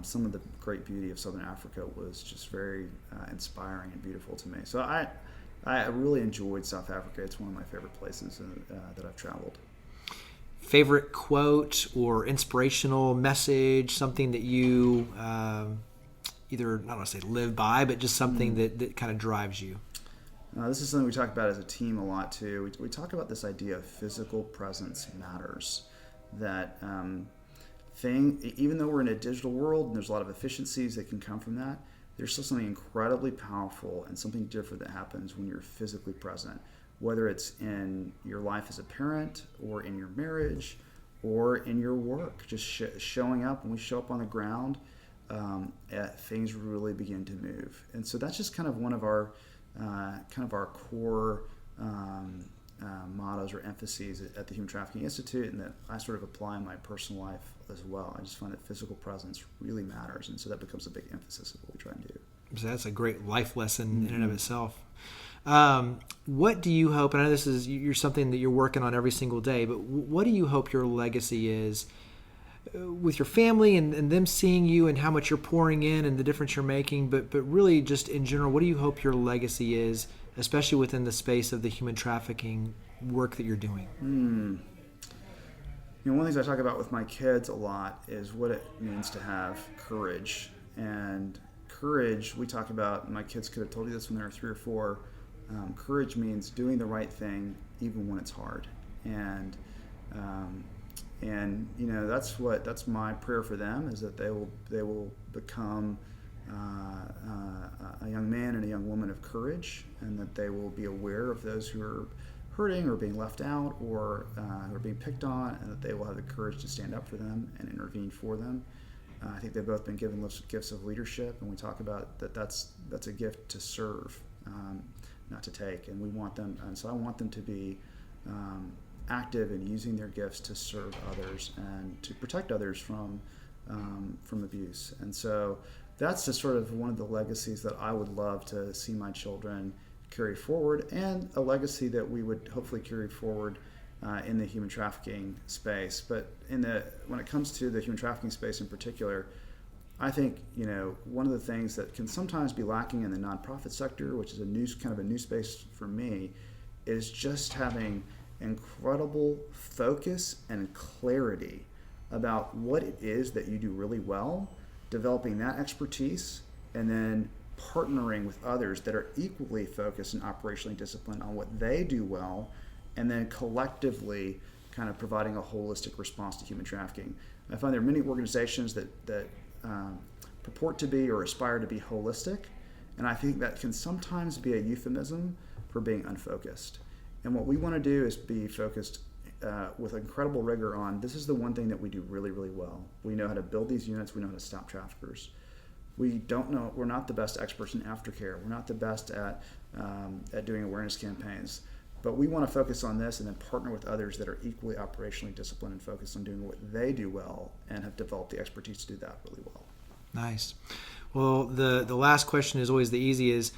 some of the great beauty of Southern Africa was just very inspiring and beautiful to me. So I really enjoyed South Africa. It's one of my favorite places that I've traveled. Favorite quote or inspirational message, something that you either, I don't want to say live by, but just something that kind of drives you? This is something we talk about as a team a lot too. We talk about this idea of physical presence matters. That even though we're in a digital world and there's a lot of efficiencies that can come from that, there's still something incredibly powerful and something different that happens when you're physically present. Whether it's in your life as a parent or in your marriage or in your work, just showing up. When we show up on the ground, things really begin to move. And so that's just kind of one of our core mottos or emphases at the Human Trafficking Institute, and that I sort of apply in my personal life as well. I just find that physical presence really matters, and so that becomes a big emphasis of what we try and do. So that's a great life lesson in and of itself. What do you hope, and I know this is you're something that you're working on every single day, but what do you hope your legacy is with your family and them seeing you and how much you're pouring in and the difference you're making, but really just in general, what do you hope your legacy is, especially within the space of the human trafficking work that you're doing? One of the things I talk about with my kids a lot is what it means to have courage. And courage, we talk about, my kids could have told you this when they were 3 or 4, courage means doing the right thing even when it's hard. And that's my prayer for them, is that they will become a young man and a young woman of courage, and that they will be aware of those who are hurting or being left out or who are being picked on, and that they will have the courage to stand up for them and intervene for them. I think they've both been given gifts of leadership, and we talk about that's a gift to serve, not to take. And we want them, and so I want them to be active in using their gifts to serve others and to protect others from abuse. And so that's just sort of one of the legacies that I would love to see my children carry forward, and a legacy that we would hopefully carry forward in the human trafficking space. But when it comes to the human trafficking space in particular, I think one of the things that can sometimes be lacking in the nonprofit sector, which is a new space for me, is just having incredible focus and clarity about what it is that you do really well, developing that expertise, and then partnering with others that are equally focused and operationally disciplined on what they do well, and then collectively kind of providing a holistic response to human trafficking. I find there are many organizations that purport to be or aspire to be holistic, and I think that can sometimes be a euphemism for being unfocused. And what we want to do is be focused with incredible rigor on, this is the one thing that we do really, really well. We know how to build these units. We know how to stop traffickers. We're not the best experts in aftercare. We're not the best at doing awareness campaigns. But we want to focus on this and then partner with others that are equally operationally disciplined and focused on doing what they do well and have developed the expertise to do that really well. Nice. Well, the last question is always the easiest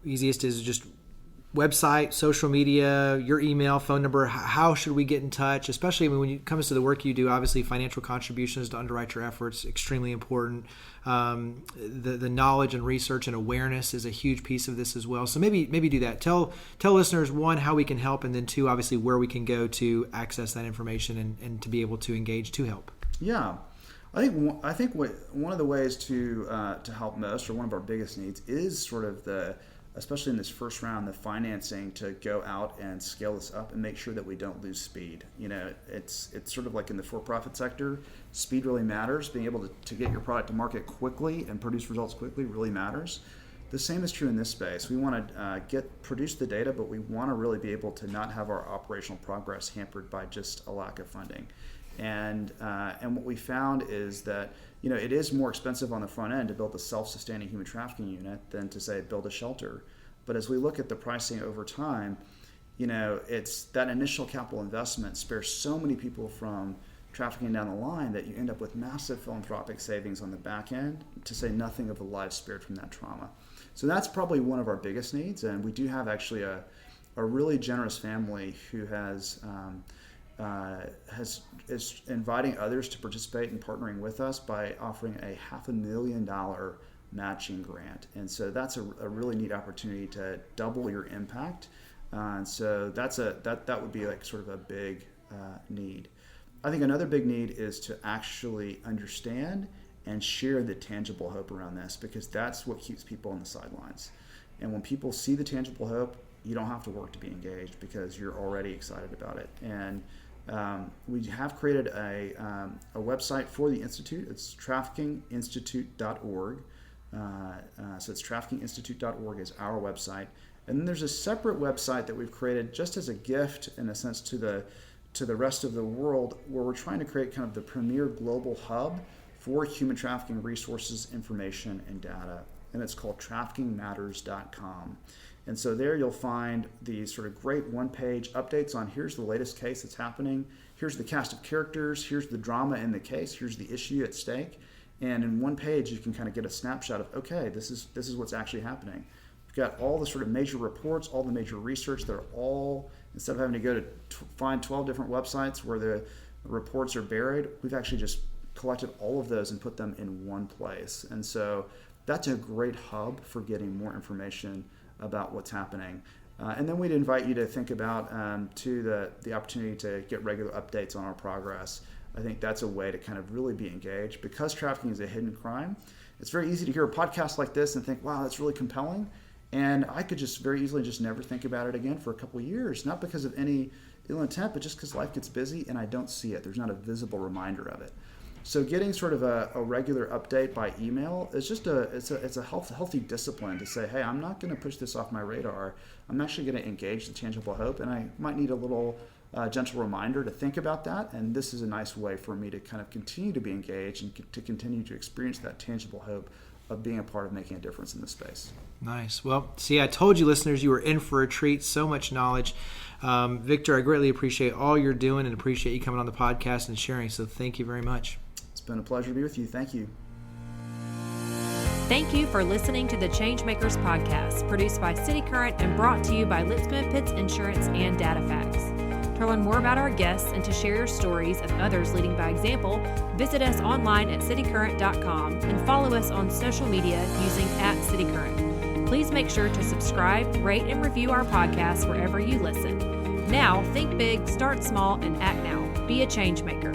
is just website, social media, your email, phone number. How should we get in touch? Especially when it comes to the work you do, obviously financial contributions to underwrite your efforts, extremely important. The knowledge and research and awareness is a huge piece of this as well. So maybe do that. Tell listeners, 1, how we can help, and then 2, obviously where we can go to access that information and to be able to engage to help. Yeah. I think one of the ways to help most, or one of our biggest needs, is sort of especially in this first round, the financing to go out and scale this up and make sure that we don't lose speed. It's sort of like in the for-profit sector, speed really matters. Being able to get your product to market quickly and produce results quickly really matters. The same is true in this space. We want to produce the data, but we want to really be able to not have our operational progress hampered by just a lack of funding. And what we found is that it is more expensive on the front end to build a self-sustaining human trafficking unit than to say build a shelter. But as we look at the pricing over time, it's that initial capital investment spares so many people from trafficking down the line that you end up with massive philanthropic savings on the back end, to say nothing of the lives spared from that trauma. So that's probably one of our biggest needs, and we do have actually a really generous family who is inviting others to participate in partnering with us by offering a $500,000 matching grant. And so that's a really neat opportunity to double your impact. And so that would be like sort of a big need. I think another big need is to actually understand and share the tangible hope around this, because that's what keeps people on the sidelines. And when people see the tangible hope, you don't have to work to be engaged because you're already excited about it. And we have created a website for the Institute. It's traffickinginstitute.org. So it's traffickinginstitute.org is our website. And then there's a separate website that we've created just as a gift, in a sense, to the rest of the world, where we're trying to create kind of the premier global hub for human trafficking resources, information, and data. And it's called traffickingmatters.com. And so there you'll find these sort of great one-page updates on here's the latest case that's happening, here's the cast of characters, here's the drama in the case, here's the issue at stake. And in one page you can kind of get a snapshot of, okay, this is what's actually happening. We've got all the sort of major reports, all the major research. They're all, instead of having to go to find 12 different websites where the reports are buried, we've actually just collected all of those and put them in one place. And so that's a great hub for getting more information about what's happening. And then we'd invite you to think about the opportunity to get regular updates on our progress. I think that's a way to kind of really be engaged. Because trafficking is a hidden crime, it's very easy to hear a podcast like this and think, wow, that's really compelling. And I could just very easily just never think about it again for a couple of years, not because of any ill intent, but just because life gets busy and I don't see it. There's not a visible reminder of it. So getting sort of a regular update by email is just a healthy discipline to say, hey, I'm not going to push this off my radar. I'm actually going to engage the tangible hope, and I might need a little gentle reminder to think about that. And this is a nice way for me to kind of continue to be engaged and to continue to experience that tangible hope of being a part of making a difference in this space. Nice. Well, see, I told you, listeners, you were in for a treat. So much knowledge. Victor, I greatly appreciate all you're doing and appreciate you coming on the podcast and sharing. So thank you very much. It's been a pleasure to be with you. Thank you. Thank you for listening to the ChangeMakers podcast, produced by cityCURRENT and brought to you by Lipscomb & Pitts Insurance and DataFacts. To learn more about our guests and to share your stories of others leading by example, visit us online at citycurrent.com and follow us on social media using @citycurrent. Please make sure to subscribe, rate, and review our podcast wherever you listen. Now, think big, start small, and act now. Be a change maker.